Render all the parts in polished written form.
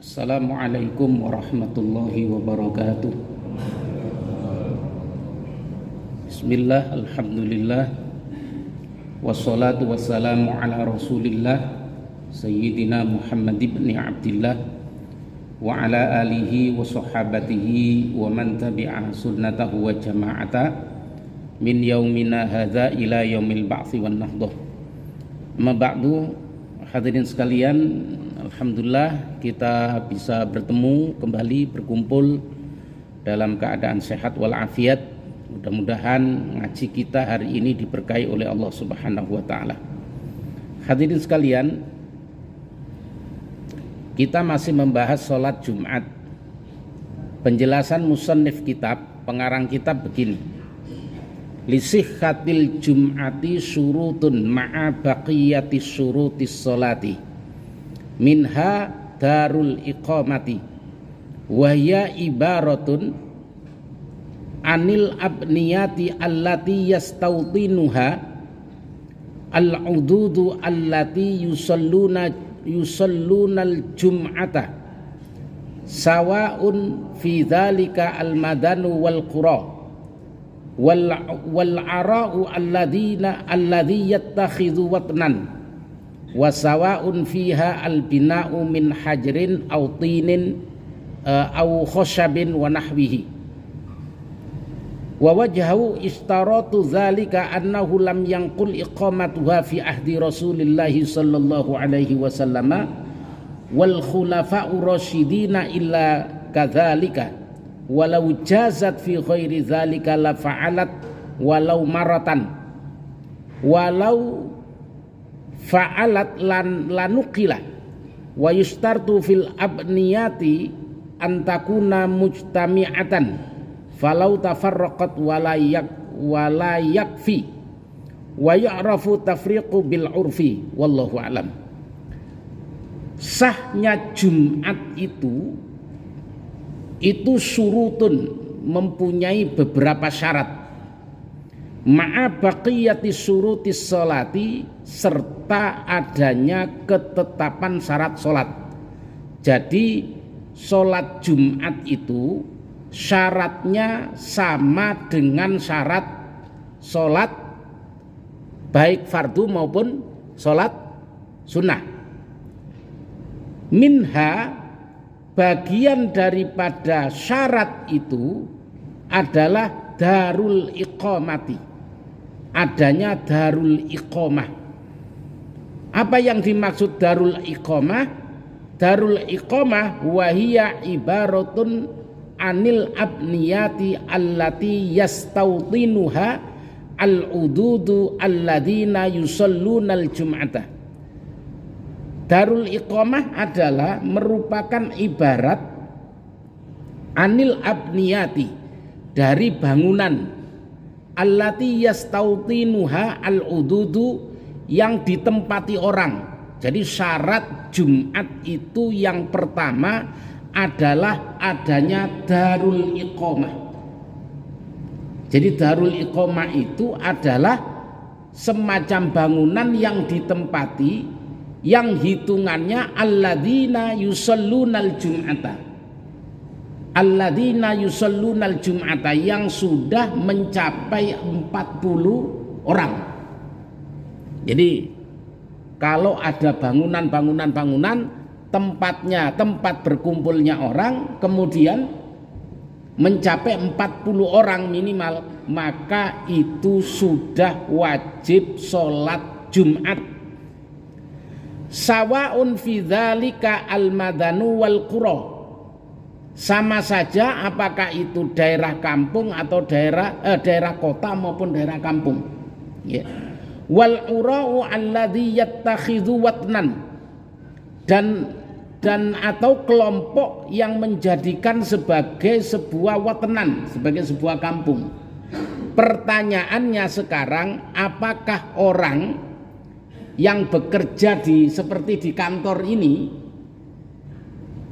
Assalamualaikum warahmatullahi wabarakatuh. Bismillah, alhamdulillah, wassalatu wassalamu ala rasulillah Sayyidina Muhammad ibn Abdillah wa ala alihi wa sahabatihi wa man tabi'a sunnatahu wa jama'ata min yaumina hadza ila yaumil ba'thi wan nahdah. Amma ba'du, hadirin sekalian, alhamdulillah kita bisa bertemu kembali, berkumpul dalam keadaan sehat walafiat. Mudah-mudahan ngaji kita hari ini diberkahi oleh Allah Subhanahu wa taala. Hadirin sekalian, kita masih membahas sholat Jumat. Penjelasan musannif kitab, pengarang kitab begini: lisihhatil jum'ati syurutun ma'a baqiyati syurutis sholati minha darul iqamati wahya ibaratun anil abniyati allati yastawtinuha al-ududu allati yusallunal jum'ata sawa'un fi dhalika al-madanu wal qura wal ara'u alladhi yattakhidhu watnan wa sawa'un fiha al bina'u min hajrin aw tinin aw khashabin wa nahwihi wa wajhahu istaratu dzalika annahu lam yanqul iqamatuha fi ahdi Rasulillahi sallallahu alaihi wasallam wal khulafa'ur rasyidina illa kadzalika walau jazat fi ghairi dzalika la fa'alat walau maratan walau fa'alat lanukila wa yustartu fil abniyati antakuna mujtami'atan falau tafarraqat wala yakfi wa ya'rafu tafriqu bil urfi wallahu alam. Sahnya Jumat itu surutun, mempunyai beberapa syarat, ma'a baqiyati surutis sholati, serta adanya ketetapan syarat sholat. Jadi sholat Jumat itu syaratnya sama dengan syarat sholat baik fardu maupun sholat sunnah. Minha, bagian daripada syarat itu adalah darul iqamati, adanya darul iqamah. Apa yang dimaksud darul iqamah? Darul iqamah wahia ibaratun anil abniyati allati yastawtinuha al-ududu alladina yusallunal jum'ata. Darul iqamah adalah merupakan ibarat anil abniyati, dari bangunan, allati yastawtinuha al-ududu, yang ditempati orang. Jadi syarat Jumat itu yang pertama adalah adanya darul iqamah. Jadi darul iqamah itu adalah semacam bangunan yang ditempati, yang hitungannya alladzina yusallunal jum'ata, alladzina yusallunal jum'ata, yang sudah mencapai 40 orang. Jadi kalau ada bangunan tempatnya, tempat berkumpulnya orang, kemudian mencapai 40 orang minimal, maka itu sudah wajib sholat Jumat. Sawa'un fi dzalika al-madanu wal qura, sama saja apakah itu daerah kampung atau daerah kota maupun daerah kampung, ya. Wal ura'u alladhi yattakhidhu watnan, dan atau kelompok yang menjadikan sebagai sebuah watnan, sebagai sebuah kampung. Pertanyaannya sekarang, apakah orang yang bekerja seperti di kantor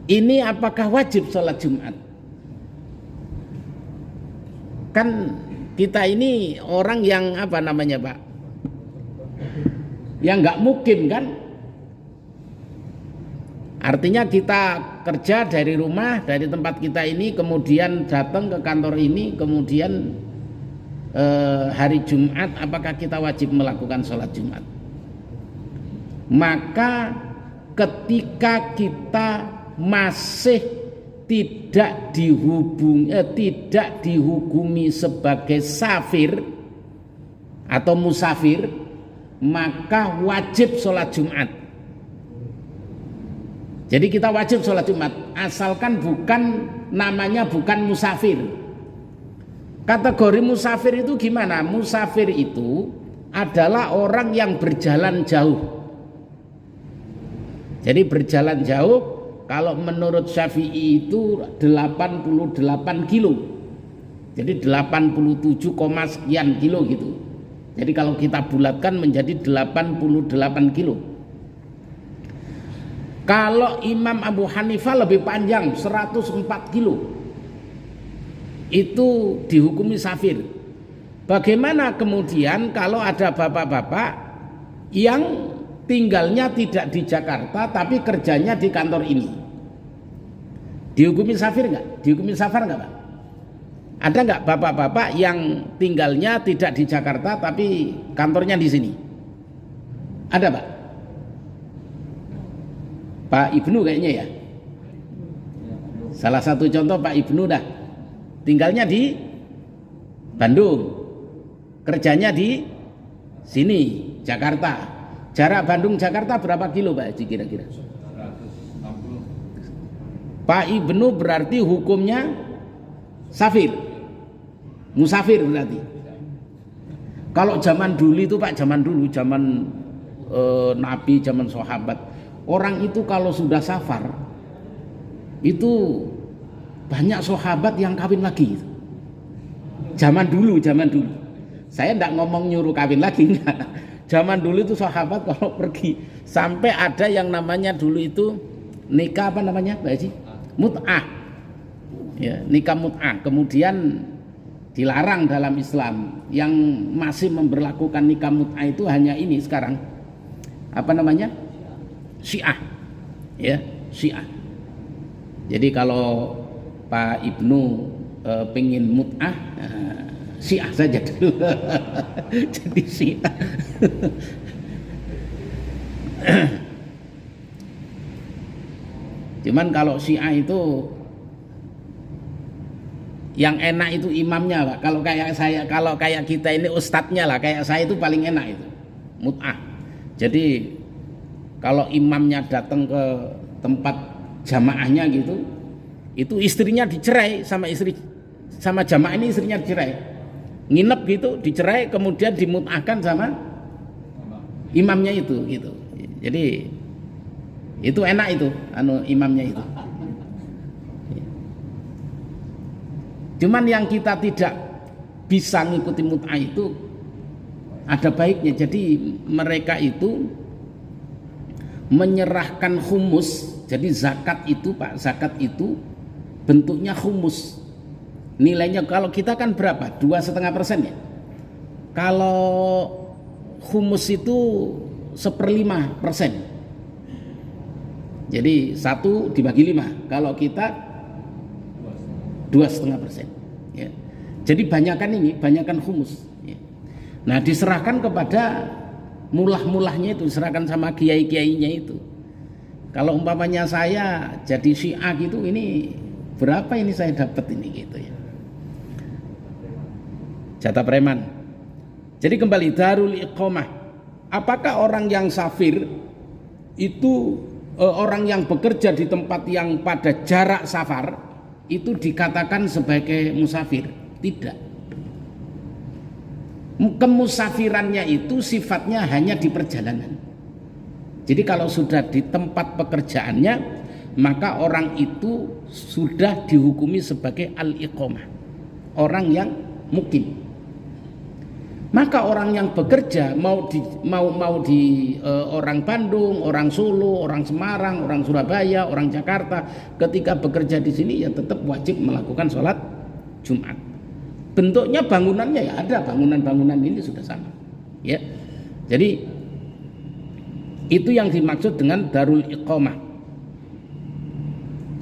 ini apakah wajib sholat Jumat? Kan kita ini orang yang apa namanya Pak, yang nggak mukim kan, Artinya kita kerja dari rumah, dari tempat kita ini, kemudian datang ke kantor ini, kemudian hari Jumat, apakah kita wajib melakukan sholat Jumat? Maka ketika kita masih tidak dihukumi sebagai safir atau musafir, maka wajib sholat Jumat. Jadi kita wajib sholat Jumat, asalkan namanya bukan musafir. Kategori musafir itu gimana? Musafir itu adalah orang yang berjalan jauh. Jadi berjalan jauh, kalau menurut Syafi'i itu 88 kilo. Jadi 87, sekian kilo gitu. Jadi kalau kita bulatkan menjadi 88 kilo. Kalau Imam Abu Hanifah lebih panjang, 104 kilo. Itu dihukumi safir. Bagaimana kemudian kalau ada bapak-bapak yang tinggalnya tidak di Jakarta tapi kerjanya di kantor ini? Dihukumi safir nggak? Dihukumi safar nggak, Pak? Ada nggak bapak-bapak yang tinggalnya tidak di Jakarta tapi kantornya di sini? Ada, Pak? Pak Ibnu kayaknya ya. Salah satu contoh Pak Ibnu dah. Tinggalnya di Bandung. Kerjanya di sini, Jakarta. Jarak Bandung Jakarta berapa kilo, Pak Haji kira-kira? 160. Pak Ibnu berarti hukumnya safir. Musafir berarti. Kalau zaman dulu itu, Pak, zaman Nabi, zaman sahabat, orang itu kalau sudah safar itu banyak sahabat yang kawin lagi. Zaman dulu. Saya enggak ngomong nyuruh kawin lagi, enggak. Zaman dulu itu sahabat kalau pergi sampai ada yang namanya dulu itu nikah apa namanya, Pak Haji? Mut'ah. Ya, nikah mut'ah. Kemudian dilarang dalam Islam. Yang masih memberlakukan nikah mut'ah itu hanya ini sekarang. Apa namanya? Syiah. Ya, Syiah. Jadi kalau Pak Ibnu pengen mut'ah, Syiah saja dulu. Jadi Syiah. Cuman kalau Syiah itu yang enak itu imamnya, Pak. Kalau kayak saya, kalau kayak kita ini ustadznya lah, kayak saya itu paling enak itu mut'ah. Jadi kalau imamnya datang ke tempat jamaahnya gitu, itu istrinya dicerai sama jamaah ini, istrinya dicerai, nginep gitu, dicerai, kemudian dimut'ahkan sama imamnya itu gitu. Jadi itu enak itu imamnya itu. Cuman yang kita tidak bisa ngikuti mut'ah itu ada baiknya. Jadi mereka itu menyerahkan humus. Jadi zakat itu, Pak, zakat itu bentuknya humus. Nilainya kalau kita kan berapa? 2,5% ya. Kalau humus itu 1/5%. Jadi 1 dibagi 5. Kalau kita 2,5%. Ya. Jadi banyakan humus. Ya. Nah, diserahkan kepada mulah-mulahnya itu, diserahkan sama kiai-kiainya itu. Kalau umpamanya saya jadi Syiah gitu, ini berapa ini saya dapat ini gitu ya. Jatah preman. Jadi kembali darul iqamah. Apakah orang yang safir itu orang yang bekerja di tempat yang pada jarak safar itu dikatakan sebagai musafir? Tidak. Kemusafirannya itu sifatnya hanya di perjalanan. Jadi kalau sudah di tempat pekerjaannya, maka orang itu sudah dihukumi sebagai al-iqamah, orang yang mukim. Maka orang yang bekerja mau di orang Bandung, orang Solo, orang Semarang, orang Surabaya, orang Jakarta, ketika bekerja di sini ya tetap wajib melakukan sholat Jumat. Bentuknya bangunannya ya ada, bangunan-bangunan ini sudah sama. Ya. Jadi itu yang dimaksud dengan darul iqamah.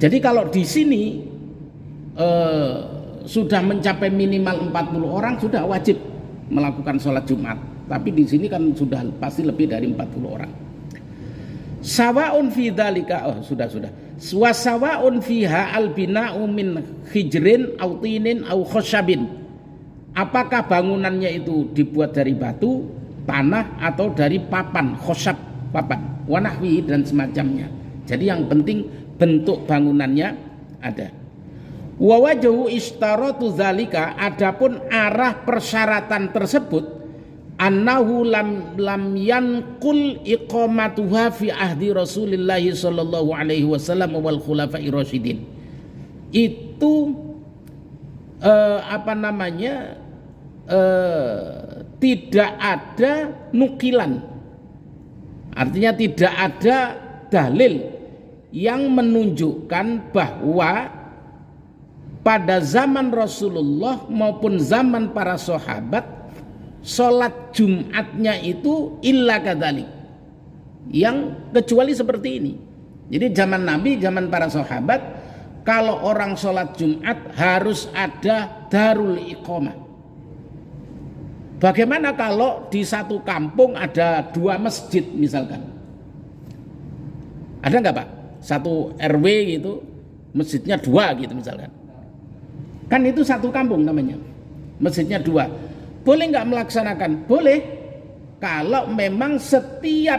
Jadi kalau di sini sudah mencapai minimal 40 orang sudah wajib melakukan sholat Jumat. Tapi di sini kan sudah pasti lebih dari 40 orang. Sawaun fi dzalika sudah. Wa sawaun fiha albina'u min hijrin aw tinin aw khasyabin. Apakah bangunannya itu dibuat dari batu, tanah atau dari papan, khosyab, papan, wa nahwi dan semacamnya. Jadi yang penting bentuk bangunannya ada. Wa wajhu istaratu dzalika, adapun arah persyaratan tersebut, annahu lam yanqul iqamatuha fi ahdi Rasulillah sallallahu alaihi wasallam wal khulafa'i rasyidin. Itu tidak ada nukilan, artinya tidak ada dalil yang menunjukkan bahwa pada zaman Rasulullah maupun zaman para sahabat sholat Jumatnya itu illa kadzalik, yang kecuali seperti ini. Jadi zaman Nabi, zaman para sahabat, kalau orang sholat Jumat harus ada darul iqamah. Bagaimana kalau di satu kampung ada 2 masjid misalkan? Ada nggak Pak? Satu RW gitu, masjidnya 2 gitu misalkan. Kan itu satu kampung namanya, masjidnya 2. Boleh nggak melaksanakan? Boleh, kalau memang setiap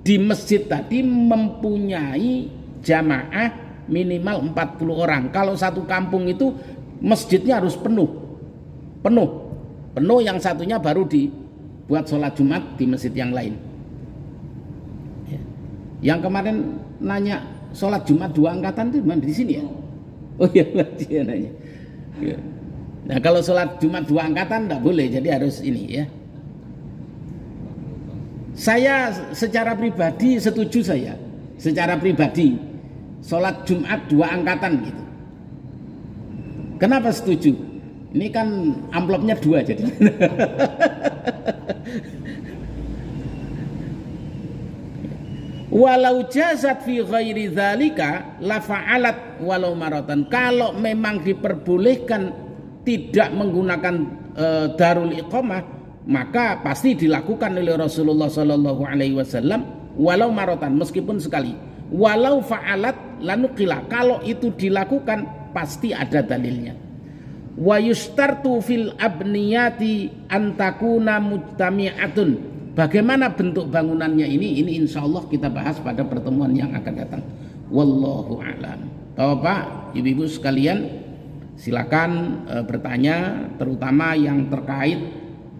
di masjid tadi mempunyai jamaah minimal 40 orang. Kalau satu kampung itu masjidnya harus penuh, yang satunya baru dibuat sholat Jumat di masjid yang lain. Yang kemarin nanya sholat Jumat 2 angkatan itu di sini ya? Oh iya, dia nanya. Nah kalau sholat Jumat 2 angkatan tidak boleh, jadi harus ini ya. Saya secara pribadi setuju, secara pribadi sholat Jumat 2 angkatan gitu. Kenapa setuju? Ini kan amplopnya 2 jadi. Walau jazat fi ghairi dzalika la fa'alat walau maratan. Kalau memang diperbolehkan tidak menggunakan darul iqamah, maka pasti dilakukan oleh Rasulullah sallallahu alaihi wasallam walau maratan, meskipun sekali. Walau fa'alat lanukila, kalau itu dilakukan pasti ada dalilnya. Wa yustartu fil abniyati antakuna mujtami'atun. Bagaimana bentuk bangunannya ini insya Allah kita bahas pada pertemuan yang akan datang. Wallahu a'lam. Bapak, ibu-ibu sekalian, silakan bertanya, terutama yang terkait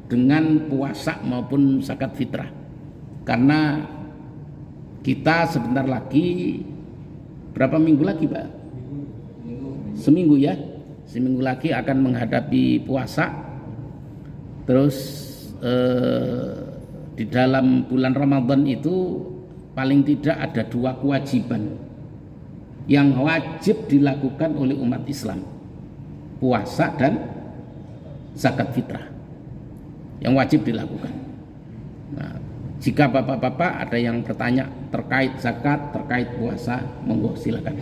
dengan puasa maupun zakat fitrah. Karena kita sebentar lagi, berapa minggu lagi Pak? Seminggu ya. Seminggu lagi akan menghadapi puasa. Terus di dalam bulan Ramadan itu paling tidak ada 2 kewajiban yang wajib dilakukan oleh umat Islam, puasa dan zakat fitrah, yang wajib dilakukan. Nah, jika bapak-bapak ada yang bertanya terkait zakat, terkait puasa, monggo silakan.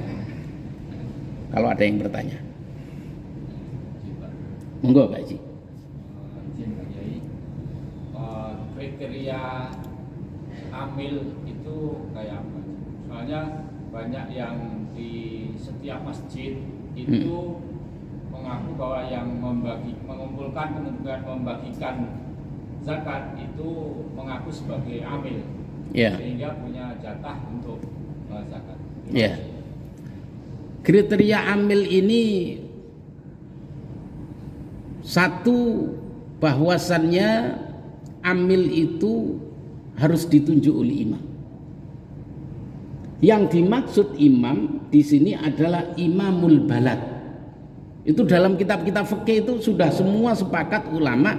Kalau ada yang bertanya, monggo Pak Haji. Kriteria amil itu kayak apa? Soalnya banyak yang di setiap masjid itu mengaku bahwa yang mengumpulkan kemudian membagikan zakat itu mengaku sebagai amil, sehingga punya jatah untuk zakat. Kriteria amil ini satu, bahwasannya amil itu harus ditunjuk oleh imam. Yang dimaksud imam di sini adalah imamul balad. Itu dalam kitab-kitab fikih itu sudah semua sepakat ulama,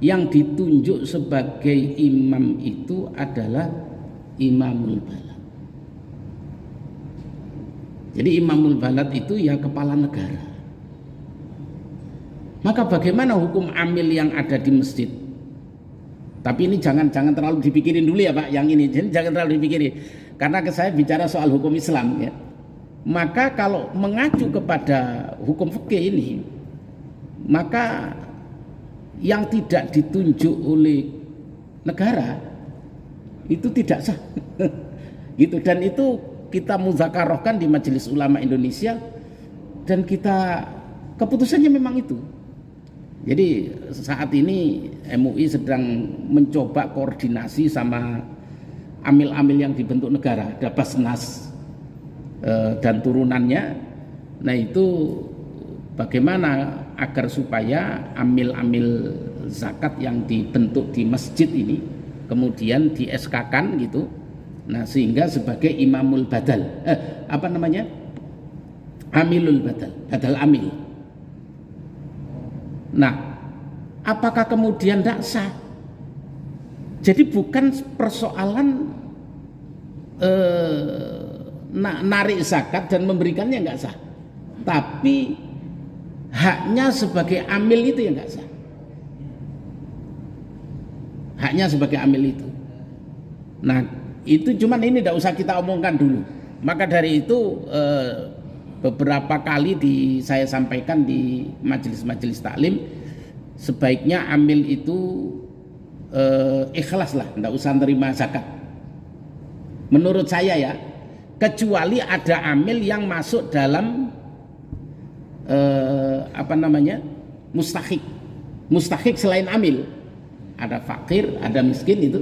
yang ditunjuk sebagai imam itu adalah imamul balad. Jadi imamul balad itu ya kepala negara. Maka bagaimana hukum amil yang ada di masjid? Tapi ini jangan terlalu dipikirin dulu ya Pak, yang ini jangan terlalu dipikirin, karena saya bicara soal hukum Islam ya. Maka kalau mengacu kepada hukum fikih ini, maka yang tidak ditunjuk oleh negara itu tidak sah. Gitu, dan itu kita muzakarohkan di Majelis Ulama Indonesia, dan kita keputusannya memang itu. Jadi saat ini MUI sedang mencoba koordinasi sama amil-amil yang dibentuk negara, ada Basnas dan turunannya. Nah itu bagaimana agar supaya amil-amil zakat yang dibentuk di masjid ini kemudian di SK-kan gitu. Nah sehingga sebagai imamul badal, amilul badal, badal amil. Nah apakah kemudian tidak sah? Jadi bukan persoalan narik zakat dan memberikannya nggak sah, tapi haknya sebagai amil itu yang nggak sah. Haknya sebagai amil itu. Nah itu cuman ini tidak usah kita omongkan dulu. Maka dari itu beberapa kali saya sampaikan di majelis-majelis taklim, sebaiknya amil itu ikhlas lah, tidak usah terima zakat. Menurut saya ya, kecuali ada amil yang masuk dalam mustahik selain amil. Ada fakir, ada miskin, itu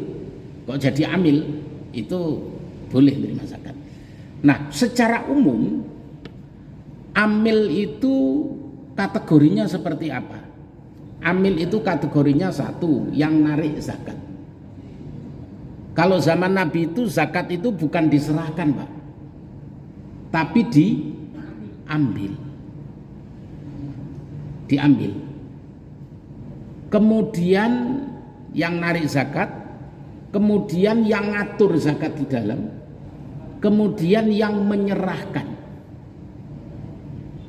kok jadi amil, itu boleh menerima zakat. Nah secara umum amil itu kategorinya seperti apa? Amil itu kategorinya satu, yang narik zakat. Kalau zaman Nabi itu zakat itu bukan diserahkan Pak, tapi diambil. Kemudian yang narik zakat, kemudian yang ngatur zakat di dalam, kemudian yang menyerahkan.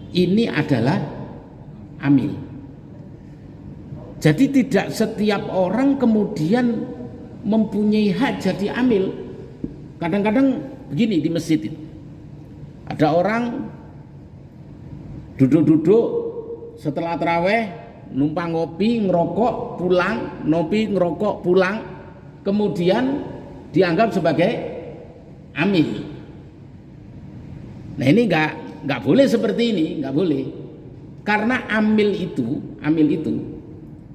Ini adalah amil. Jadi tidak setiap orang kemudian mempunyai hak jadi amil. Kadang-kadang begini di masjid itu, ada orang duduk-duduk setelah taraweh, numpang ngopi, ngerokok, pulang, ngopi, ngerokok, pulang, kemudian dianggap sebagai amil. Nah ini nggak boleh seperti ini, nggak boleh. Karena amil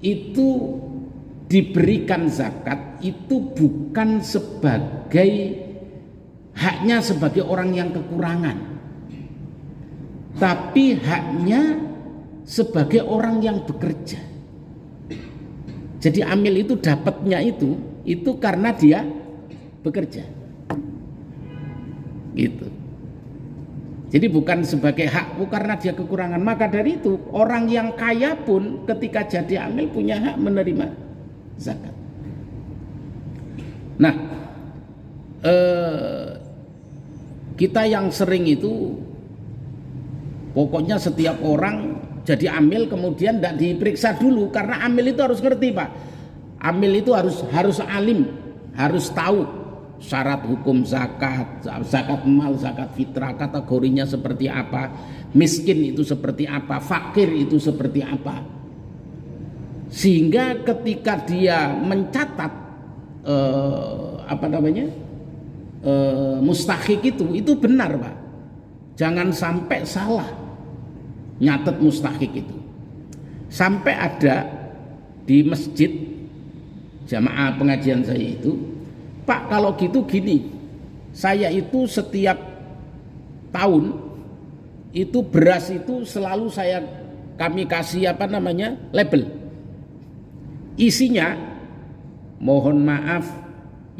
itu diberikan zakat itu bukan sebagai haknya sebagai orang yang kekurangan, tapi haknya sebagai orang yang bekerja. Jadi amil itu dapatnya itu karena dia bekerja, gitu. Jadi bukan sebagai hak, karena dia kekurangan. Maka dari itu orang yang kaya pun ketika jadi amil punya hak menerima zakat. Nah kita yang sering itu pokoknya setiap orang jadi amil kemudian tidak diperiksa dulu, karena amil itu harus ngerti Pak. Amil itu harus alim, harus tahu syarat hukum zakat, zakat mal, zakat fitrah, kategorinya seperti apa, miskin itu seperti apa, fakir itu seperti apa. Sehingga ketika dia mencatat mustahik itu benar Pak. Jangan sampai salah nyatet mustahik itu. Sampai ada di masjid jamaah pengajian saya itu, Pak kalau gitu gini, saya itu setiap tahun itu beras itu selalu kami kasih label. Isinya mohon maaf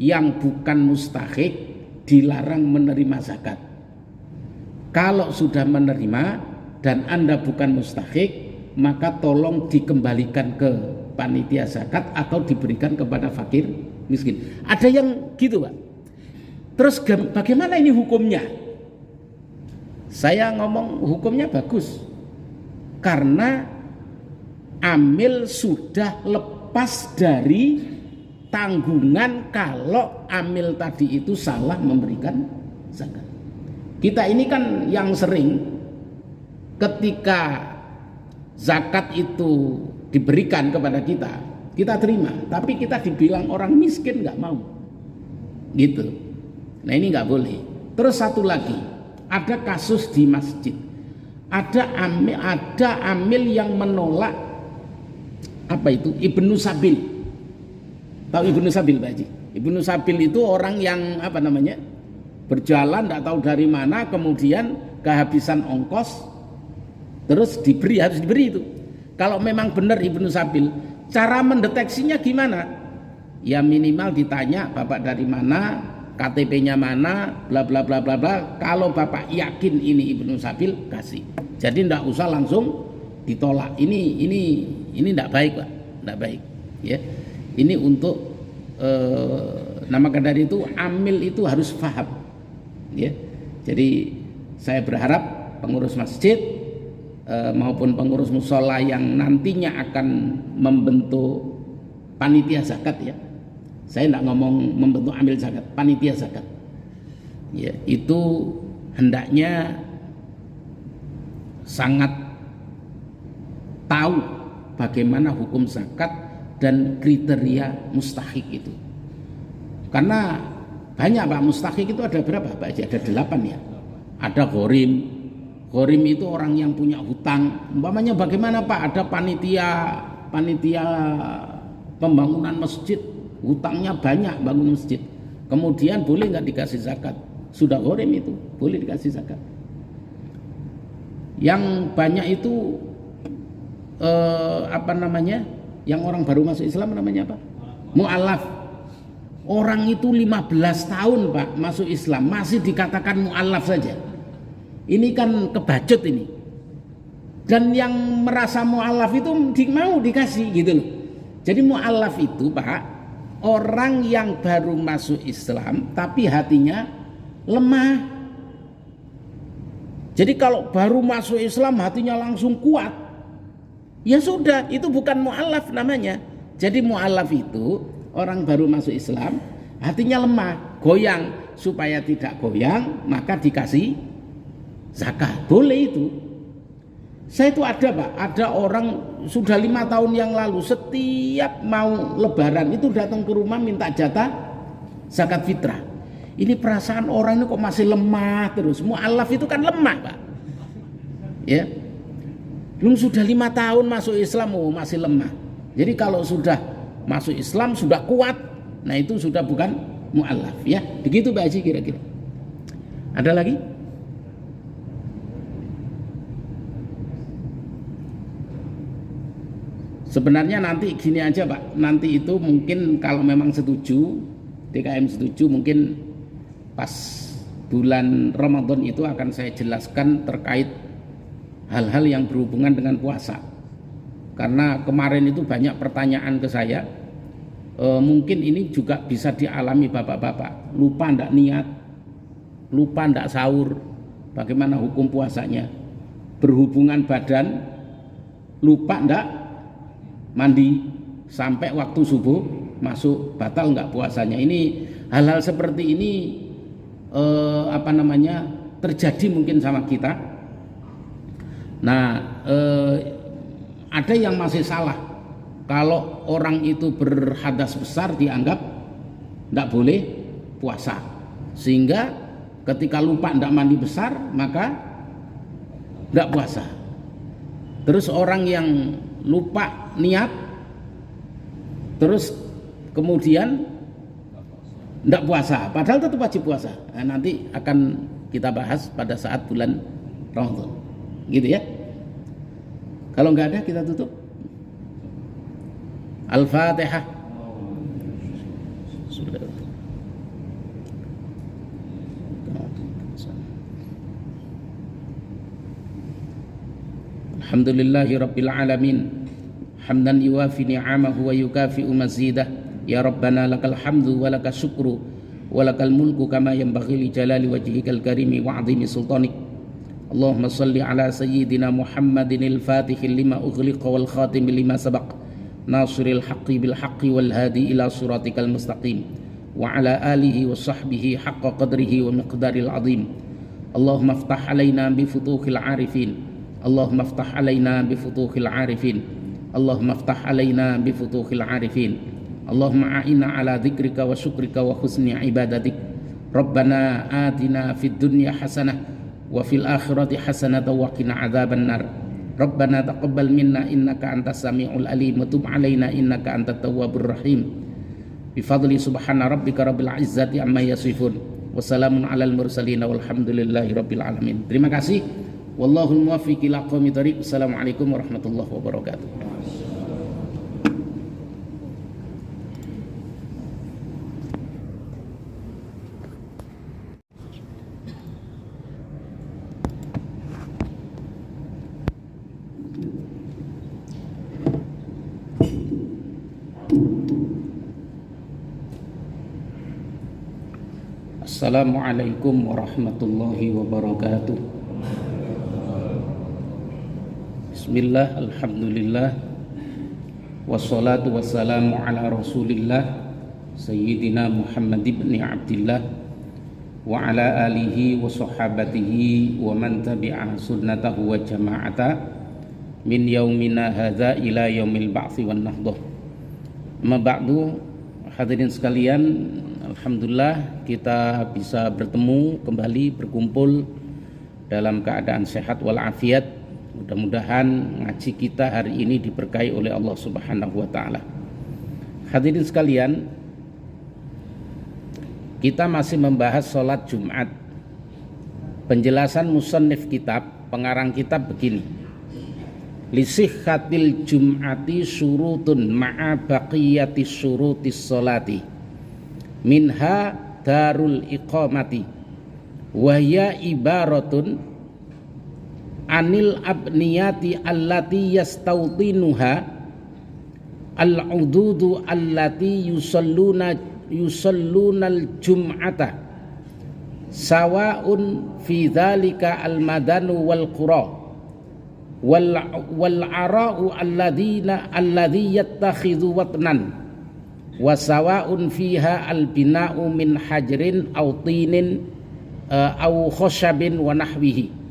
yang bukan mustahik dilarang menerima zakat. Kalau sudah menerima dan Anda bukan mustahik, maka tolong dikembalikan ke panitia zakat atau diberikan kepada fakir miskin. Ada yang gitu Pak. Terus bagaimana ini hukumnya? Saya ngomong hukumnya bagus, karena amil sudah lepas dari tanggungan kalau amil tadi itu salah memberikan zakat. Kita ini kan yang sering ketika zakat itu diberikan kepada kita, kita terima, tapi kita dibilang orang miskin nggak mau, gitu. Nah ini nggak boleh. Terus satu lagi, ada kasus di masjid, ada amil yang menolak apa itu Ibnu Sabil. Tahu Ibnu Sabil Pak Haji? Ibnu Sabil itu orang yang apa namanya, berjalan tidak tahu dari mana, kemudian kehabisan ongkos, terus harus diberi itu. Kalau memang benar Ibnu Sabil, cara mendeteksinya gimana? Ya minimal ditanya bapak dari mana, KTP-nya mana, bla bla bla bla bla. Kalau bapak yakin ini Ibnu Sabil, kasih. Jadi tidak usah langsung ditolak. Ini tidak baik Pak, tidak baik. Ya, ini untuk namakan dari itu amil itu harus paham. Ya, jadi saya berharap pengurus masjid maupun pengurus musola yang nantinya akan membentuk panitia zakat, ya, saya tidak ngomong membentuk amil zakat, panitia zakat, ya, itu hendaknya sangat tahu bagaimana hukum zakat dan kriteria mustahik itu, karena banyak Pak, mustahik itu ada berapa Pak Haji? Ada 8 ya. Ada ghorim itu orang yang punya hutang. Umpamanya bagaimana Pak, ada panitia pembangunan masjid, hutangnya banyak bangun masjid, kemudian boleh nggak dikasih zakat? Sudah ghorim itu, boleh dikasih zakat. Yang banyak itu apa namanya, yang orang baru masuk Islam namanya apa? Mu'alaf. Orang itu 15 tahun Pak masuk Islam masih dikatakan mu'alaf saja. Ini kan kebacut ini. Dan yang merasa mu'alaf itu mau dikasih gitu loh. Jadi mu'alaf itu Pak, orang yang baru masuk Islam tapi hatinya lemah. Jadi kalau baru masuk Islam hatinya langsung kuat, ya sudah, itu bukan mu'alaf namanya. Jadi mu'alaf itu orang baru masuk Islam, hatinya lemah, goyang. Supaya tidak goyang, maka dikasih zakat. Boleh itu. Saya itu ada Pak, ada orang sudah 5 tahun yang lalu, setiap mau lebaran itu datang ke rumah minta jatah zakat fitrah. Ini perasaan orang ini kok masih lemah terus. Mu'alaf itu kan lemah Pak, ya. Belum sudah 5 tahun masuk Islam, masih lemah. Jadi kalau sudah masuk Islam sudah kuat, nah itu sudah bukan mu'alaf, ya. Begitu Pak Haji kira-kira. Ada lagi? Sebenarnya nanti gini aja Pak, nanti itu mungkin kalau memang setuju, DKM setuju, mungkin pas bulan Ramadan itu akan saya jelaskan terkait hal-hal yang berhubungan dengan puasa. Karena kemarin itu banyak pertanyaan ke saya, mungkin ini juga bisa dialami bapak-bapak, lupa ndak niat, lupa ndak sahur, bagaimana hukum puasanya, berhubungan badan, lupa ndak mandi, sampai waktu subuh masuk, batal nggak puasanya. Ini hal-hal seperti ini apa namanya, terjadi mungkin sama kita. Nah ada yang masih salah, kalau orang itu berhadas besar dianggap tidak boleh puasa, sehingga ketika lupa tidak mandi besar maka tidak puasa. Terus orang yang lupa niat terus kemudian tidak puasa, padahal tetap wajib puasa. Nah, nanti akan kita bahas pada saat bulan Ramadan, gitu ya. Kalau nggak ada kita tutup. Al-Fatihah. Alhamdulillahi Rabbil Alamin, hamdan yuwafi ni'amahu wa yukafi'u mazidah. Ya Rabbana lakal hamdu wa lakal syukru wa lakal mulku kama yanbaghi li jalali wajhikal karimi wa 'azimi sultanik. Allahumma salli ala sayyidina Muhammadin al-fatihil lima ughliqa wal khatimi lima sabaq, nasiril haqqi bil haqqi wal hadi ila siratikal mustaqim, wa ala alihi wa sahbihi haqqa qadrihi wa miqdaril azim. Allahumma aftah alaina bi futuhil arifin, Allahumma aftah alaina bi futuhil arifin, Allahumma aftah alaina bi futuhil arifin, Allahumma a'inna ala dzikrika wa syukrika wa husni ibadatik. Rabbana atina fid dunya hasanah wa fil akhirati hasanah wa qina adzaban nar. Rabbana taqabbal minna innaka antas samiul alim wa tub alaina innaka antat tawwabur rahim. Bi fadli subhana rabbika rabbil izzati amma yasifun. Wassalamun alal mursalin walhamdulillahi rabbil alamin. Terima kasih. Wallahul muwaffiq ila aqwamit thoriq. Assalamualaikum warahmatullahi wabarakatuh. Assalamualaikum warahmatullahi wabarakatuh. Bismillah, alhamdulillah, wassalatu wassalamu ala rasulillah Sayyidina Muhammad ibn Abdillah wa ala alihi wa sahabatihi wa man tabi'a sunnatahu wa jama'ata min yaumina hadza ila yaumil ba'thi wan nahdah. Amma ba'du, hadirin sekalian, alhamdulillah kita bisa bertemu kembali, berkumpul dalam keadaan sehat walafiat. Mudah-mudahan ngaji kita hari ini diberkahi oleh Allah Subhanahu wa taala. Hadirin sekalian, kita masih membahas sholat Jumat. Penjelasan musannif kitab, pengarang kitab begini: lisihhatil jum'ati syurutun ma'a baqiyatis syurutis sholati minha darul iqamati wahya ibaratun anil abniyati allati yastawtinuha al-ududu allati yusallunal jum'ata sawa'un fi dhalika al-madanu wal qura wal ara'u alladhi yattakhidhu watnan wa sawa'un fiha al bina'u min hajrin aw tinin aw khashabin wa nahwihi.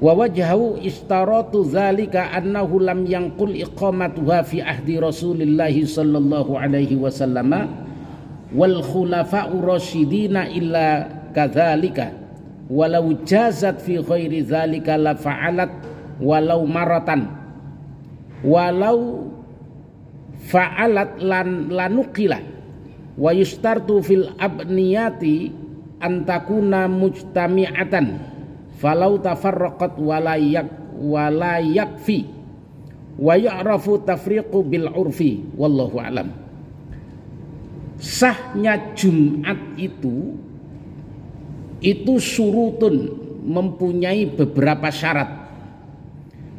Wa wajhahu istaratu dzalika annahu lam yanqul iqamatuha fi ahdi Rasulillah sallallahu alaihi wasallam wal khulafa'ur rasyidina illa kadzalika walau jazat fi ghairi dzalika la fa'alat walau maratan walau fa'alat lanukila wa yustartu fil abniyati antakuna mujtami'atan falau tafarraqat wala yakfi wa ya'rafu tafriqu bil urfi wallahu alam. Sahnya Jumat itu surutun, mempunyai beberapa syarat,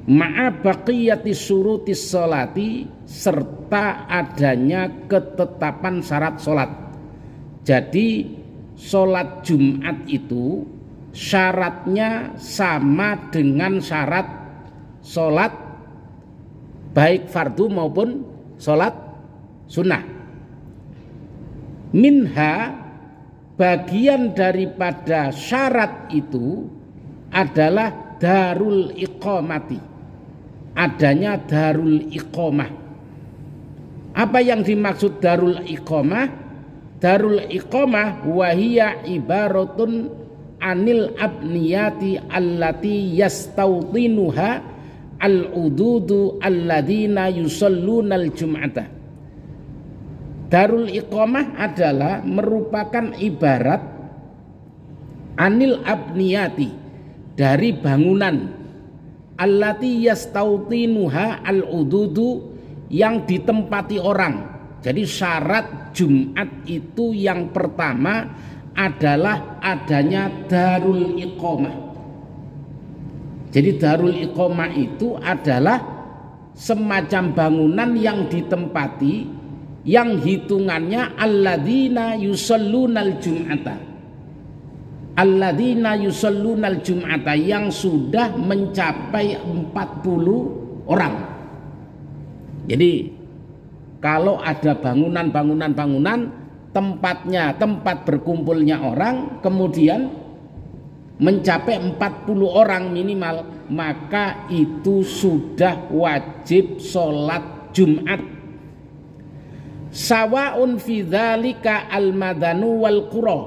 ma'a baqiyati surutis sholati, serta adanya ketetapan syarat sholat. Jadi sholat Jumat itu syaratnya sama dengan syarat sholat baik fardu maupun sholat sunnah. Minha, bagian daripada syarat itu adalah darul iqamati, adanya darul iqamah. Apa yang dimaksud darul iqamah? Darul iqamah wahiyya ibaratun anil abniyati allati yastawtinuha al-ududu alladina yusallunal jum'ata. Darul iqamah adalah merupakan ibarat anil abniyati, dari bangunan, allati yastawtinuha al-ududu, yang ditempati orang. Jadi syarat Jumat itu yang pertama adalah adanya darul iqamah. Jadi darul iqamah itu adalah semacam bangunan yang ditempati, yang hitungannya alladzina yusallunal jum'ata, alladzina yusallunal jum'ata, yang sudah mencapai 40 orang. Jadi kalau ada bangunan tempatnya, tempat berkumpulnya orang, kemudian mencapai 40 orang minimal, maka itu sudah wajib sholat Jumat. Sawaun fi dzalika al-madanu wal qura.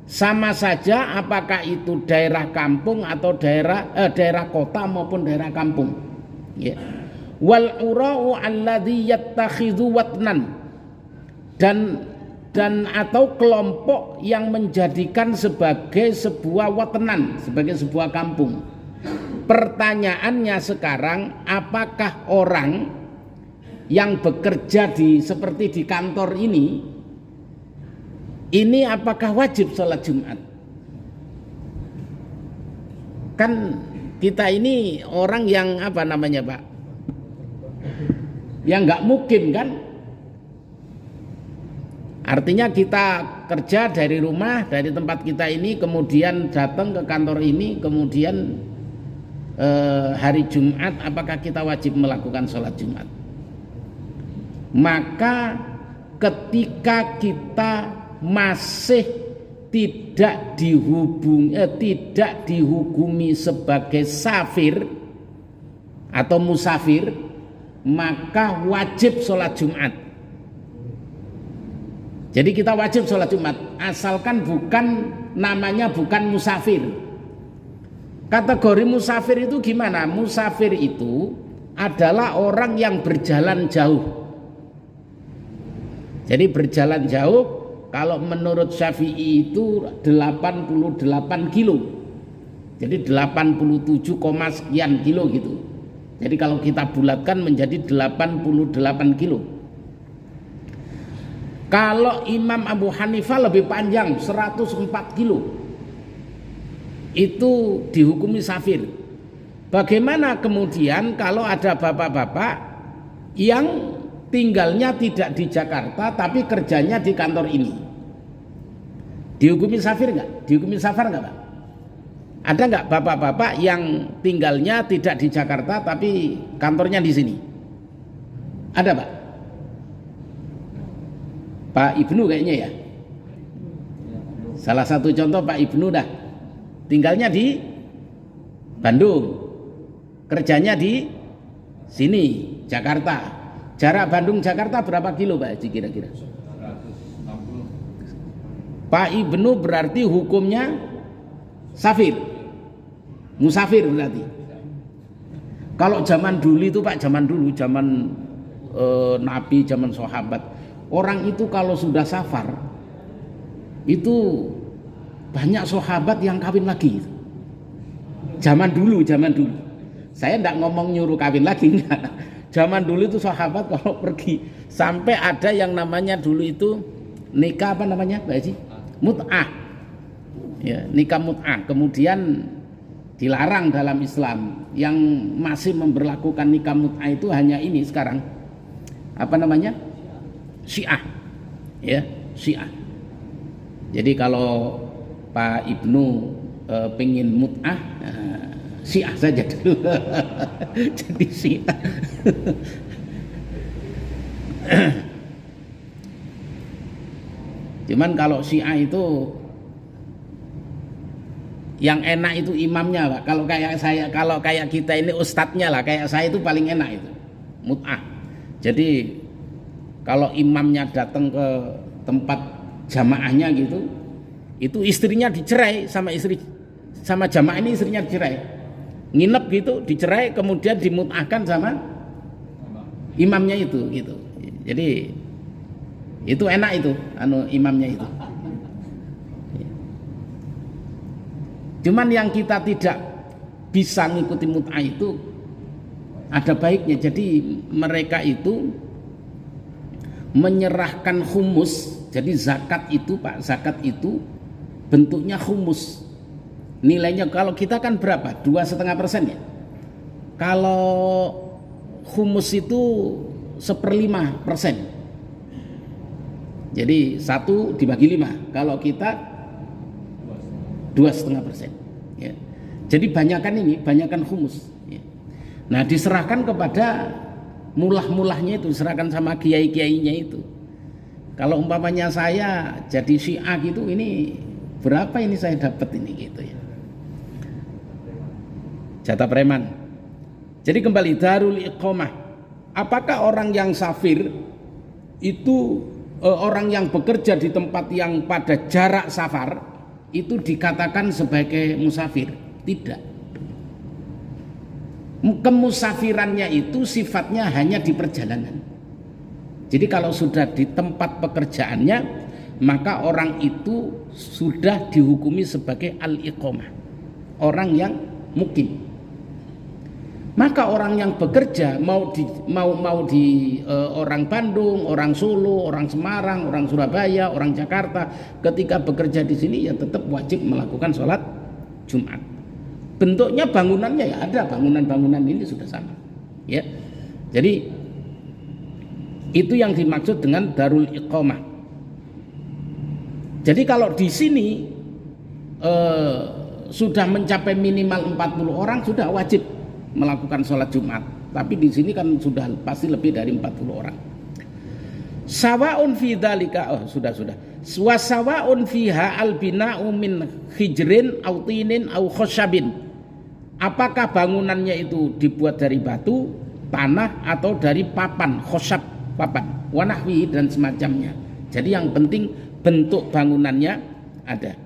Sama saja apakah itu daerah kampung atau daerah kota maupun daerah kampung. Ya. Wal urau alladzi yattakhidhu watnan, dan atau kelompok yang menjadikan sebagai sebuah watenan, sebagai sebuah kampung. Pertanyaannya sekarang, apakah orang yang bekerja seperti di kantor ini apakah wajib sholat Jumat? Kan kita ini orang yang apa namanya Pak? Yang nggak mukim kan? Artinya kita kerja dari rumah, dari tempat kita ini, kemudian datang ke kantor ini, kemudian hari Jumat, apakah kita wajib melakukan sholat Jumat? Maka ketika kita masih tidak dihukumi sebagai safir atau musafir, maka wajib sholat Jumat. Jadi kita wajib sholat Jumat, asalkan namanya bukan musafir. Kategori musafir itu gimana? Musafir itu adalah orang yang berjalan jauh. Jadi berjalan jauh, kalau menurut Syafi'i itu 88 kilo. Jadi 87, sekian kilo gitu. Jadi kalau kita bulatkan menjadi 88 kilo. Kalau Imam Abu Hanifah lebih panjang, 104 kilo. Itu dihukumi safir. Bagaimana kemudian kalau ada bapak-bapak yang tinggalnya tidak di Jakarta tapi kerjanya di kantor ini, dihukumi safir nggak? Dihukumi safar nggak Pak? Ada nggak bapak-bapak yang tinggalnya tidak di Jakarta tapi kantornya di sini? Ada Pak? Pak Ibnu kayaknya ya. Salah satu contoh Pak Ibnu dah. Tinggalnya di Bandung, kerjanya di sini Jakarta. Jarak Bandung-Jakarta berapa kilo Pak Haji kira-kira? 160. Pak Ibnu berarti hukumnya safir, musafir berarti. Kalau zaman dulu itu Pak, zaman Nabi, zaman sahabat, orang itu kalau sudah safar itu banyak sahabat yang kawin lagi. Zaman dulu. Saya tidak ngomong nyuruh kawin lagi, enggak. Zaman dulu itu sahabat kalau pergi sampai ada yang namanya dulu itu nikah apa namanya Pak Haji? Mut'ah. Ya, nikah mut'ah. Kemudian dilarang dalam Islam. Yang masih memberlakukan nikah mut'ah itu hanya ini sekarang. Apa namanya? Syiah. Ya, Syiah. Jadi kalau Pak Ibnu pengen mut'ah, Syiah saja dulu. Jadi Syiah. Cuman kalau Syiah itu yang enak itu imamnya Pak. Kalau kayak kita ini ustadznya lah, kayak saya itu paling enak itu mut'ah. Jadi kalau imamnya datang ke tempat jamaahnya gitu, itu istrinya dicerai sama jamaah ini, istrinya dicerai. Nginep gitu, dicerai, kemudian dimut'ahkan sama imamnya itu gitu. Jadi itu enak itu imamnya itu. Cuman yang kita tidak bisa ngikuti mut'ah itu ada baiknya. Jadi mereka itu menyerahkan humus. Jadi zakat itu Pak, zakat itu bentuknya humus. Nilainya kalau kita kan berapa? 2,5% ya. Kalau humus itu 1/5%. Jadi 1 dibagi 5. Kalau kita 2,5%. Ya. Jadi banyakan humus. Ya. Nah diserahkan kepada mulah-mulahnya itu, diserahkan sama kiai-kiainya itu. Kalau umpamanya saya jadi Syiah gitu, ini berapa ini saya dapat ini gitu ya. jatah preman. Jadi kembali darul iqamah. Apakah orang yang safir itu orang yang bekerja di tempat yang pada jarak safar itu dikatakan sebagai musafir? Tidak. Kemusafirannya itu sifatnya hanya di perjalanan. Jadi kalau sudah di tempat pekerjaannya, maka orang itu sudah dihukumi sebagai al-iqamah, orang yang mukim. Maka orang yang bekerja mau di orang Bandung, orang Solo, orang Semarang, orang Surabaya, orang Jakarta, ketika bekerja di sini ya tetap wajib melakukan sholat Jumat. Bentuknya bangunannya ya ada, bangunan-bangunan ini sudah sama. Ya. Jadi itu yang dimaksud dengan darul iqamah. Jadi kalau di sini sudah mencapai minimal 40 orang sudah wajib melakukan sholat Jumat. Tapi di sini kan sudah pasti lebih dari 40 orang. Sawaun fi dzalika sudah. Wa sawaun fiha al-bina'u min hijrin aw tinin aw khashabin. Apakah bangunannya itu dibuat dari batu, tanah atau dari papan, khosyab, papan, wanahwi dan semacamnya. Jadi yang penting bentuk bangunannya ada.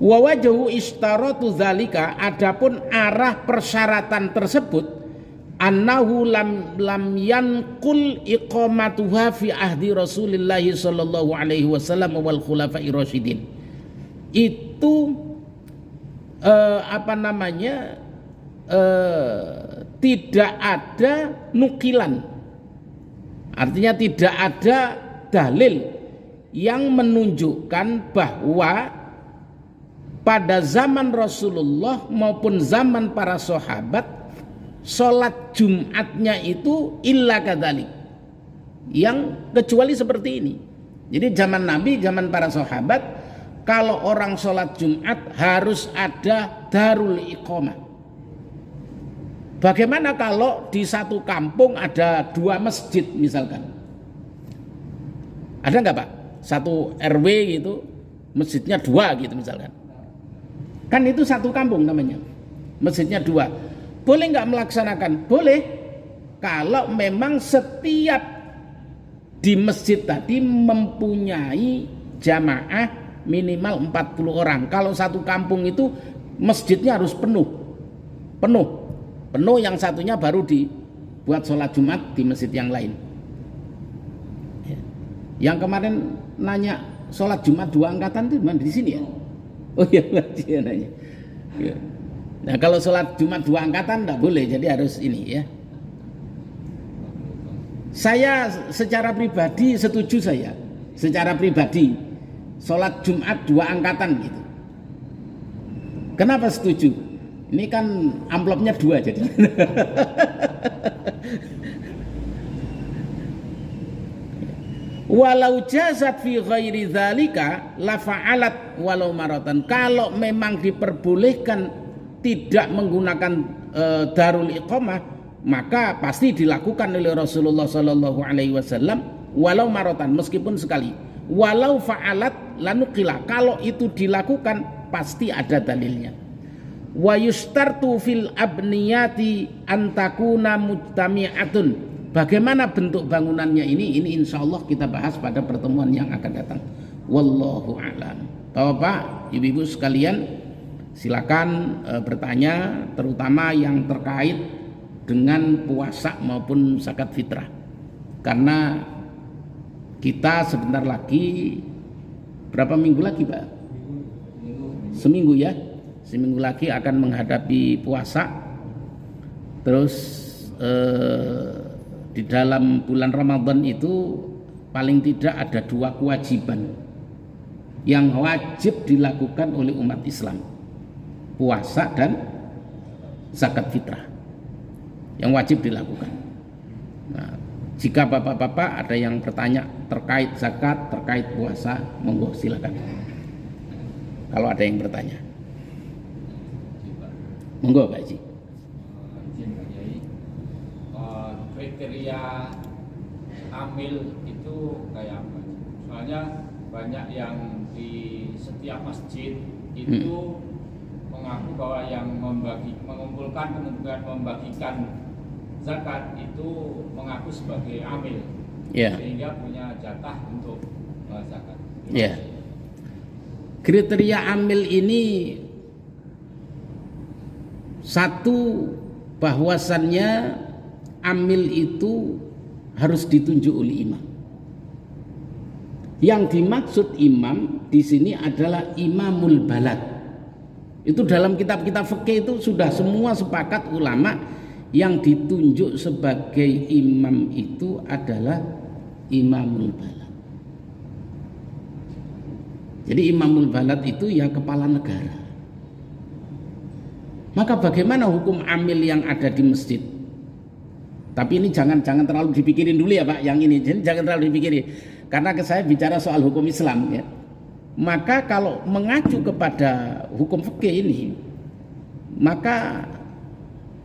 Wa wajhu istaratu dzalika, adapun arah persyaratan tersebut annahu lam yanqul iqamatuha fi ahdi Rasulillah sallallahu alaihi wasallam wal khulafa'i rasyidin. Itu tidak ada nukilan, artinya tidak ada dalil yang menunjukkan bahwa pada zaman Rasulullah maupun zaman para sahabat sholat Jumatnya itu illa kadzalik, yang kecuali seperti ini. Jadi zaman Nabi, zaman para sahabat, kalau orang sholat Jumat harus ada darul iqamah. Bagaimana kalau di satu kampung ada 2 masjid misalkan? Ada nggak Pak? Satu RW gitu, masjidnya 2 gitu misalkan. Kan itu satu kampung namanya, masjidnya 2. Boleh nggak melaksanakan? Boleh, kalau memang setiap di masjid tadi mempunyai jamaah minimal 40 orang. Kalau satu kampung itu masjidnya harus penuh, yang satunya baru dibuat sholat Jumat di masjid yang lain. Yang kemarin nanya sholat Jumat 2 angkatan itu di sini ya? Oh iya, dia nanya. Nah kalau sholat Jumat 2 angkatan tidak boleh, jadi harus ini ya. Saya secara pribadi setuju, secara pribadi sholat Jumat 2 angkatan gitu. Kenapa setuju? Ini kan amplopnya 2 jadi. Walau jazat fi ghairi dzalika la fa'alat walau maratan. Kalau memang diperbolehkan tidak menggunakan darul iqamah, maka pasti dilakukan oleh Rasulullah sallallahu alaihi wasallam walau maratan, meskipun sekali. Walau fa'alat lanukila, kalau itu dilakukan pasti ada dalilnya. Wa yustartu fil abniyati antakuna mujtami'atun. Bagaimana bentuk bangunannya ini insyaallah kita bahas pada pertemuan yang akan datang. Wallahu a'lam. Bapak, ibu-ibu sekalian, silakan bertanya, terutama yang terkait dengan puasa maupun zakat fitrah. Karena kita sebentar lagi, berapa minggu lagi Pak? Seminggu ya. Seminggu lagi akan menghadapi puasa. Terus di dalam bulan Ramadan itu paling tidak ada 2 kewajiban yang wajib dilakukan oleh umat Islam, puasa dan zakat fitrah, yang wajib dilakukan. Nah, jika bapak-bapak ada yang bertanya terkait zakat, terkait puasa, monggo silakan. Kalau ada yang bertanya, monggo Pak Haji. Kriteria amil itu kayak apa? Soalnya banyak yang di setiap masjid itu mengaku bahwa yang mengumpulkan kemudian membagikan zakat itu mengaku sebagai amil, sehingga punya jatah untuk zakat. Kriteria amil ini satu, bahwasannya amil itu harus ditunjuk oleh imam. Yang dimaksud imam di sini adalah imamul balad. Itu dalam kitab-kitab fikih itu sudah semua sepakat ulama, yang ditunjuk sebagai imam itu adalah imamul balad. Jadi imamul balad itu ya kepala negara. Maka bagaimana hukum amil yang ada di masjid? Tapi ini jangan terlalu dipikirin dulu ya Pak, yang ini jangan terlalu dipikirin. Karena saya bicara soal hukum Islam ya. Maka kalau mengacu kepada hukum fikih ini, maka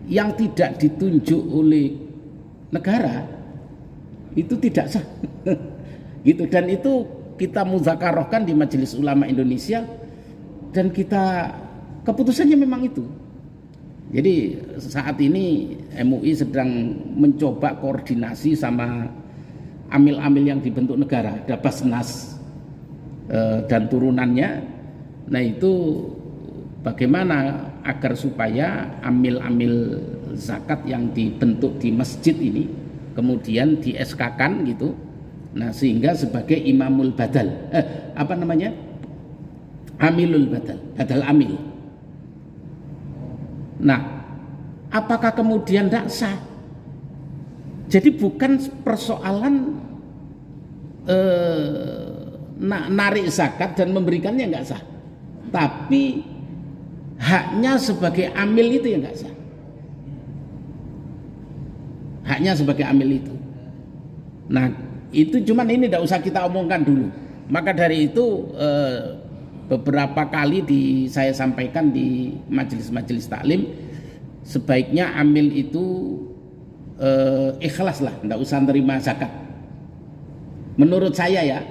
yang tidak ditunjuk oleh negara itu tidak sah. Gitu, dan itu kita muzakarohkan di Majelis Ulama Indonesia, dan kita keputusannya memang itu. Jadi saat ini MUI sedang mencoba koordinasi sama amil-amil yang dibentuk negara, ada Basnas dan turunannya. Nah itu bagaimana agar supaya amil-amil zakat yang dibentuk di masjid ini kemudian di SK-kan gitu. Nah sehingga sebagai imamul badal, amilul badal, badal amil. Nah, apakah kemudian tidak sah? Jadi bukan persoalan narik zakat dan memberikannya nggak sah, tapi haknya sebagai amil itu yang nggak sah. Haknya sebagai amil itu. Nah, itu cuman ini tidak usah kita omongkan dulu. Maka dari itu beberapa kali saya sampaikan di majelis-majelis taklim, sebaiknya amil itu ikhlas lah, tidak usah terima zakat. Menurut saya ya,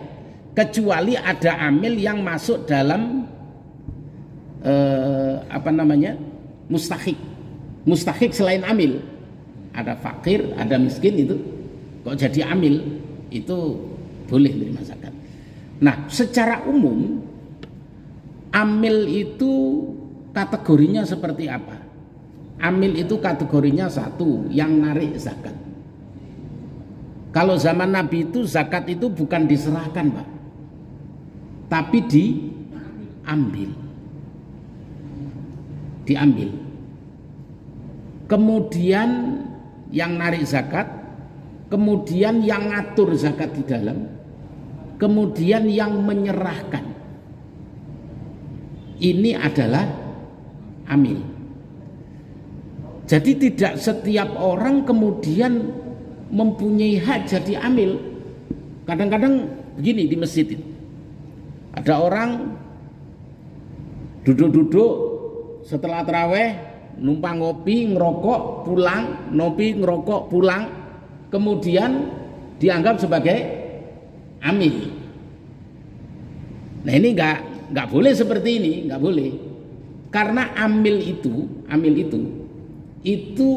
kecuali ada amil yang masuk dalam mustahik selain amil. Ada fakir, ada miskin, itu kok jadi amil, itu boleh terima zakat. Nah, secara umum amil itu kategorinya seperti apa? Amil itu kategorinya satu, yang narik zakat. Kalau zaman Nabi itu zakat itu bukan diserahkan Pak, tapi diambil. Kemudian yang narik zakat, kemudian yang ngatur zakat di dalam, kemudian yang menyerahkan. Ini adalah amil. Jadi tidak setiap orang kemudian mempunyai hak jadi amil. Kadang-kadang begini di masjid itu, ada orang duduk-duduk setelah taraweh, numpang ngopi, ngerokok, pulang, ngopi, ngerokok, pulang, kemudian dianggap sebagai amil. Nah ini nggak boleh seperti ini, nggak boleh. Karena amil itu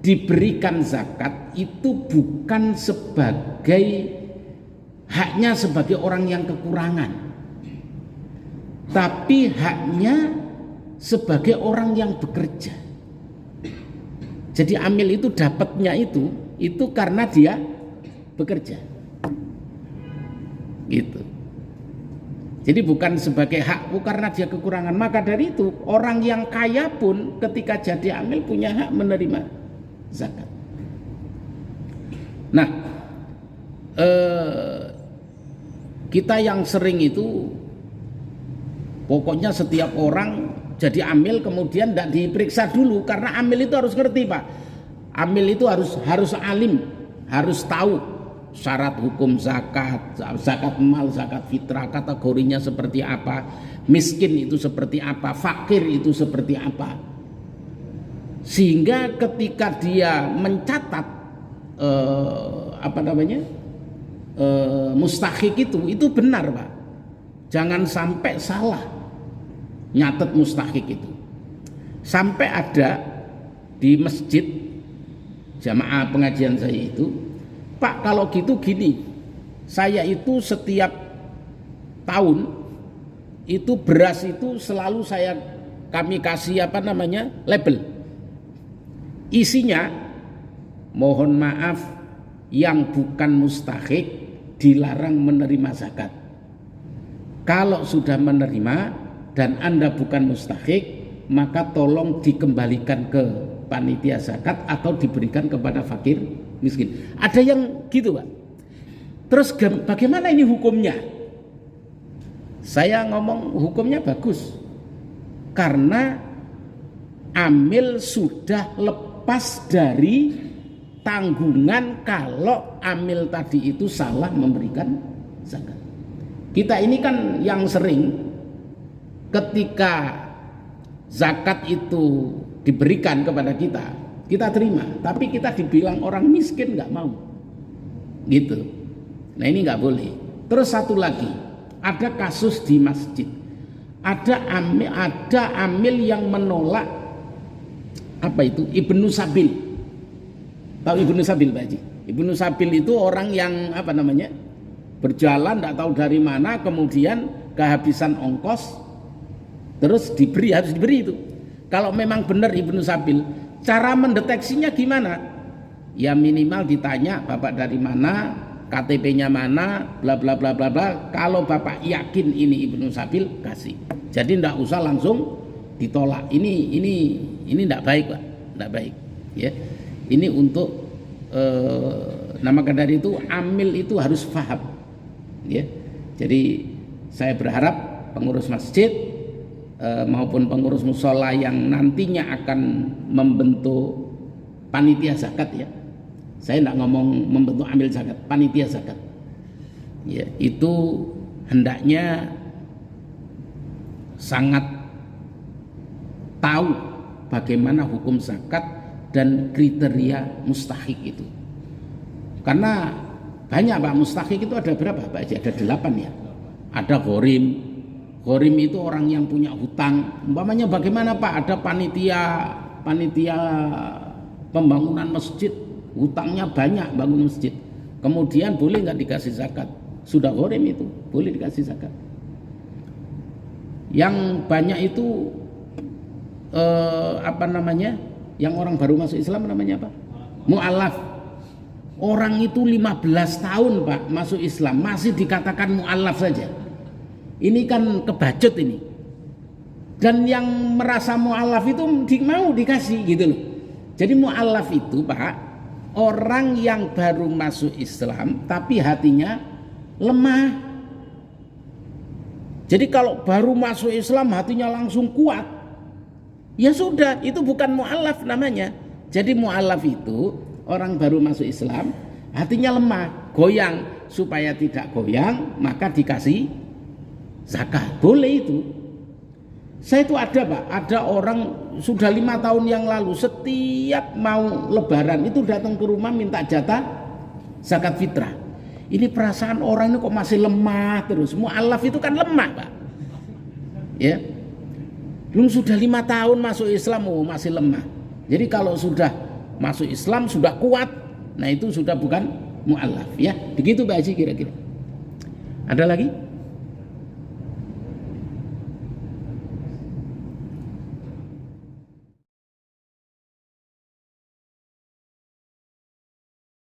diberikan zakat itu bukan sebagai haknya sebagai orang yang kekurangan, tapi haknya sebagai orang yang bekerja. Jadi amil itu dapatnya itu karena dia bekerja. Gitu. Jadi bukan sebagai hakku karena dia kekurangan. Maka dari itu orang yang kaya pun ketika jadi amil punya hak menerima zakat. Nah, kita yang sering itu pokoknya setiap orang jadi amil kemudian tidak diperiksa dulu, karena amil itu harus ngerti Pak. Amil itu harus alim, harus tahu syarat hukum zakat, zakat mal, zakat fitrah, kategorinya seperti apa, miskin itu seperti apa, fakir itu seperti apa. Sehingga ketika dia mencatat mustahik itu benar Pak. Jangan sampai salah. nyatet mustahik itu. Sampai ada di masjid jamaah pengajian saya itu, Pak kalau gitu gini, saya itu setiap tahun itu beras itu selalu kami kasih label. Isinya mohon maaf yang bukan mustahik dilarang menerima zakat. Kalau sudah menerima dan Anda bukan mustahik, maka tolong dikembalikan ke panitia zakat atau diberikan kepada fakir miskin. Ada yang gitu, Pak. Terus bagaimana ini hukumnya? Saya ngomong hukumnya bagus. Karena amil sudah lepas dari tanggungan kalau amil tadi itu salah memberikan zakat. Kita ini kan yang sering ketika zakat itu diberikan kepada kita, kita terima, tapi kita dibilang orang miskin nggak mau, gitu. Nah ini nggak boleh. Terus satu lagi, ada kasus di masjid, ada amil yang menolak Ibnu Sabil. Tahu Ibnu Sabil, Pak Haji? Ibnu Sabil itu orang yang berjalan tidak tahu dari mana, kemudian kehabisan ongkos, terus harus diberi itu. Kalau memang benar Ibnu Sabil, cara mendeteksinya gimana? Ya minimal ditanya Bapak dari mana, KTP-nya mana, bla bla bla bla bla. Kalau Bapak yakin ini Ibnu Sabil, kasih. Jadi tidak usah langsung ditolak. Ini tidak baik, Pak. Tidak baik. Ya. Ini untuk maka dari itu amil itu harus paham. Ya. Jadi saya berharap pengurus masjid maupun pengurus musola yang nantinya akan membentuk panitia zakat, ya. Saya tidak ngomong membentuk amil zakat, panitia zakat. Ya, itu hendaknya sangat tahu bagaimana hukum zakat dan kriteria mustahik itu. Karena banyak, Pak, mustahik itu ada berapa, Pak Haji? Ada 8 ya. Ada ghorim. Ghorim itu orang yang punya hutang. Umpamanya bagaimana, Pak? Ada panitia pembangunan masjid, hutangnya banyak bangun masjid. Kemudian boleh nggak dikasih zakat? Sudah ghorim itu, boleh dikasih zakat. Yang banyak itu yang orang baru masuk Islam namanya apa? Mu'alaf. Orang itu 15 tahun, Pak, masuk Islam masih dikatakan mu'alaf saja. Ini kan kebacut ini. Dan yang merasa mu'alaf itu mau dikasih gitu loh. Jadi mu'alaf itu, Pak, orang yang baru masuk Islam tapi hatinya lemah. Jadi kalau baru masuk Islam hatinya langsung kuat, ya sudah, itu bukan mu'alaf namanya. Jadi mu'alaf itu orang baru masuk Islam hatinya lemah, goyang. Supaya tidak goyang maka dikasih zakat, boleh itu. Saya itu ada, Pak, ada orang sudah 5 tahun yang lalu setiap mau lebaran itu datang ke rumah minta jatah zakat fitrah. Ini perasaan orang ini kok masih lemah terus. Mu'alaf itu kan lemah, Pak, ya. Belum sudah 5 tahun masuk Islam, masih lemah. Jadi kalau sudah masuk Islam sudah kuat, nah itu sudah bukan mu'alaf, ya. Begitu, Pak Haji, kira-kira. Ada lagi?